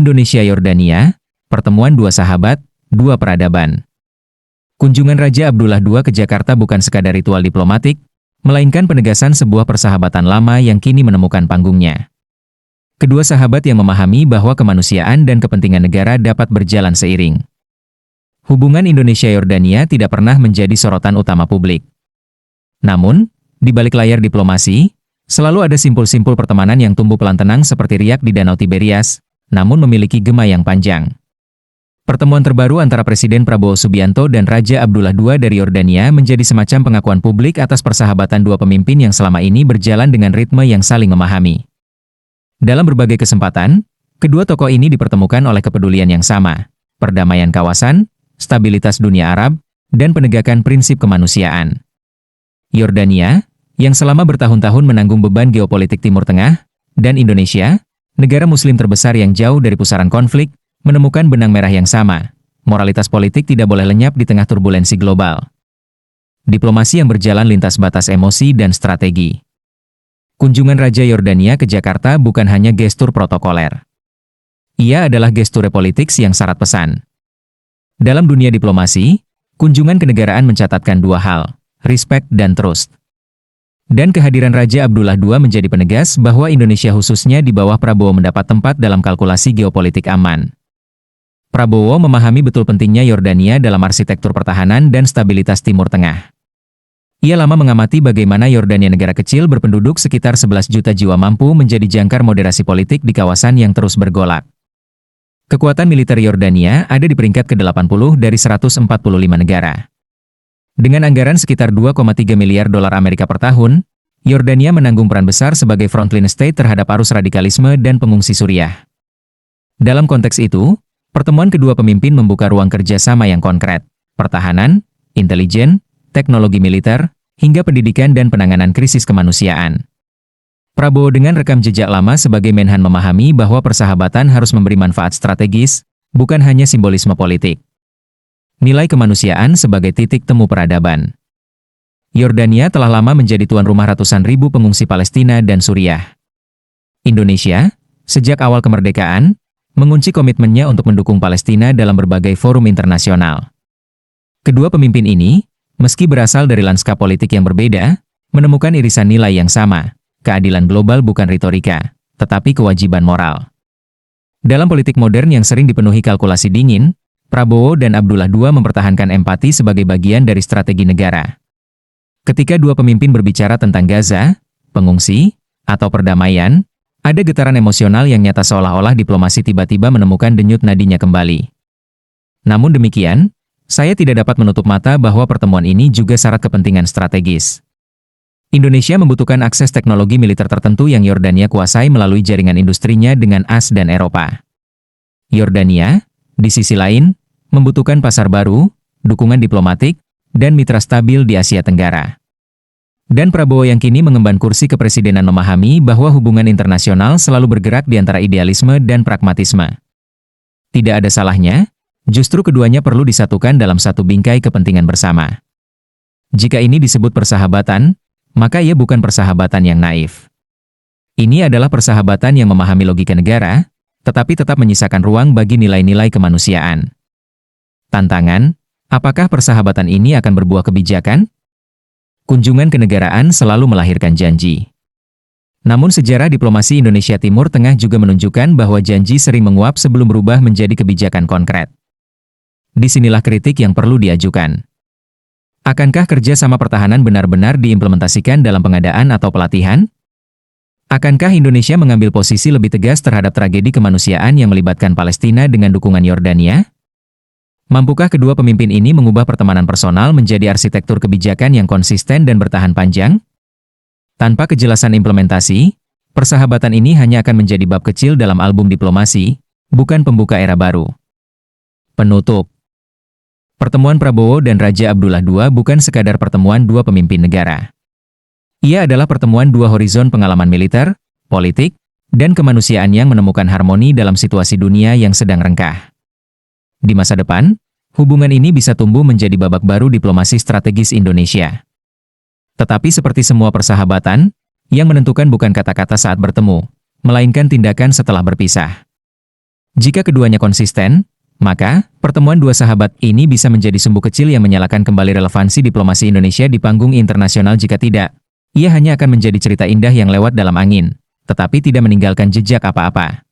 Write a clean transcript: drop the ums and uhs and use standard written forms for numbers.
Indonesia-Yordania, pertemuan dua sahabat, dua peradaban. Kunjungan Raja Abdullah II ke Jakarta bukan sekadar ritual diplomatik, melainkan penegasan sebuah persahabatan lama yang kini menemukan panggungnya. Kedua sahabat yang memahami bahwa kemanusiaan dan kepentingan negara dapat berjalan seiring. Hubungan Indonesia-Yordania tidak pernah menjadi sorotan utama publik. Namun, di balik layar diplomasi, selalu ada simpul-simpul pertemanan yang tumbuh pelan tenang seperti riak di Danau Tiberias, namun memiliki gema yang panjang. Pertemuan terbaru antara Presiden Prabowo Subianto dan Raja Abdullah II dari Yordania menjadi semacam pengakuan publik atas persahabatan dua pemimpin yang selama ini berjalan dengan ritme yang saling memahami. Dalam berbagai kesempatan, kedua tokoh ini dipertemukan oleh kepedulian yang sama, perdamaian kawasan, stabilitas dunia Arab, dan penegakan prinsip kemanusiaan. Yordania, yang selama bertahun-tahun menanggung beban geopolitik Timur Tengah, dan Indonesia, negara Muslim terbesar yang jauh dari pusaran konflik, menemukan benang merah yang sama. Moralitas politik tidak boleh lenyap di tengah turbulensi global. Diplomasi yang berjalan lintas batas emosi dan strategi. Kunjungan Raja Yordania ke Jakarta bukan hanya gestur protokoler. Ia adalah gestur politik yang syarat pesan. Dalam dunia diplomasi, kunjungan kenegaraan mencatatkan dua hal, respect dan trust. Dan kehadiran Raja Abdullah II menjadi penegas bahwa Indonesia khususnya di bawah Prabowo mendapat tempat dalam kalkulasi geopolitik aman. Prabowo memahami betul pentingnya Yordania dalam arsitektur pertahanan dan stabilitas Timur Tengah. Ia lama mengamati bagaimana Yordania, negara kecil berpenduduk sekitar 11 juta jiwa, mampu menjadi jangkar moderasi politik di kawasan yang terus bergolak. Kekuatan militer Yordania ada di peringkat ke-80 dari 145 negara. Dengan anggaran sekitar 2,3 miliar dolar Amerika per tahun, Yordania menanggung peran besar sebagai frontline state terhadap arus radikalisme dan pengungsi Suriah. Dalam konteks itu, pertemuan kedua pemimpin membuka ruang kerjasama yang konkret, pertahanan, intelijen, teknologi militer, hingga pendidikan dan penanganan krisis kemanusiaan. Prabowo dengan rekam jejak lama sebagai Menhan memahami bahwa persahabatan harus memberi manfaat strategis, bukan hanya simbolisme politik. Nilai kemanusiaan sebagai titik temu peradaban. Yordania telah lama menjadi tuan rumah ratusan ribu pengungsi Palestina dan Suriah. Indonesia, sejak awal kemerdekaan, mengunci komitmennya untuk mendukung Palestina dalam berbagai forum internasional. Kedua pemimpin ini, meski berasal dari lanskap politik yang berbeda, menemukan irisan nilai yang sama, keadilan global bukan retorika, tetapi kewajiban moral. Dalam politik modern yang sering dipenuhi kalkulasi dingin, Prabowo dan Abdullah II mempertahankan empati sebagai bagian dari strategi negara. Ketika dua pemimpin berbicara tentang Gaza, pengungsi, atau perdamaian, ada getaran emosional yang nyata seolah-olah diplomasi tiba-tiba menemukan denyut nadinya kembali. Namun demikian, saya tidak dapat menutup mata bahwa pertemuan ini juga syarat kepentingan strategis. Indonesia membutuhkan akses teknologi militer tertentu yang Yordania kuasai melalui jaringan industrinya dengan AS dan Eropa. Yordania, di sisi lain, membutuhkan pasar baru, dukungan diplomatik, dan mitra stabil di Asia Tenggara. Dan Prabowo yang kini mengemban kursi kepresidenan memahami bahwa hubungan internasional selalu bergerak di antara idealisme dan pragmatisme. Tidak ada salahnya, justru keduanya perlu disatukan dalam satu bingkai kepentingan bersama. Jika ini disebut persahabatan, maka ia bukan persahabatan yang naif. Ini adalah persahabatan yang memahami logika negara, tetapi tetap menyisakan ruang bagi nilai-nilai kemanusiaan. Tantangan, apakah persahabatan ini akan berbuah kebijakan? Kunjungan kenegaraan selalu melahirkan janji. Namun sejarah diplomasi Indonesia Timur Tengah juga menunjukkan bahwa janji sering menguap sebelum berubah menjadi kebijakan konkret. Disinilah kritik yang perlu diajukan. Akankah kerjasama pertahanan benar-benar diimplementasikan dalam pengadaan atau pelatihan? Akankah Indonesia mengambil posisi lebih tegas terhadap tragedi kemanusiaan yang melibatkan Palestina dengan dukungan Yordania? Mampukah kedua pemimpin ini mengubah pertemanan personal menjadi arsitektur kebijakan yang konsisten dan bertahan panjang? Tanpa kejelasan implementasi, persahabatan ini hanya akan menjadi bab kecil dalam album diplomasi, bukan pembuka era baru. Penutup. Pertemuan Prabowo dan Raja Abdullah II bukan sekadar pertemuan dua pemimpin negara. Ia adalah pertemuan dua horizon pengalaman militer, politik, dan kemanusiaan yang menemukan harmoni dalam situasi dunia yang sedang rengkah. Di masa depan, hubungan ini bisa tumbuh menjadi babak baru diplomasi strategis Indonesia. Tetapi seperti semua persahabatan, yang menentukan bukan kata-kata saat bertemu, melainkan tindakan setelah berpisah. Jika keduanya konsisten, maka pertemuan dua sahabat ini bisa menjadi sumbu kecil yang menyalakan kembali relevansi diplomasi Indonesia di panggung internasional. Jika tidak, ia hanya akan menjadi cerita indah yang lewat dalam angin, tetapi tidak meninggalkan jejak apa-apa.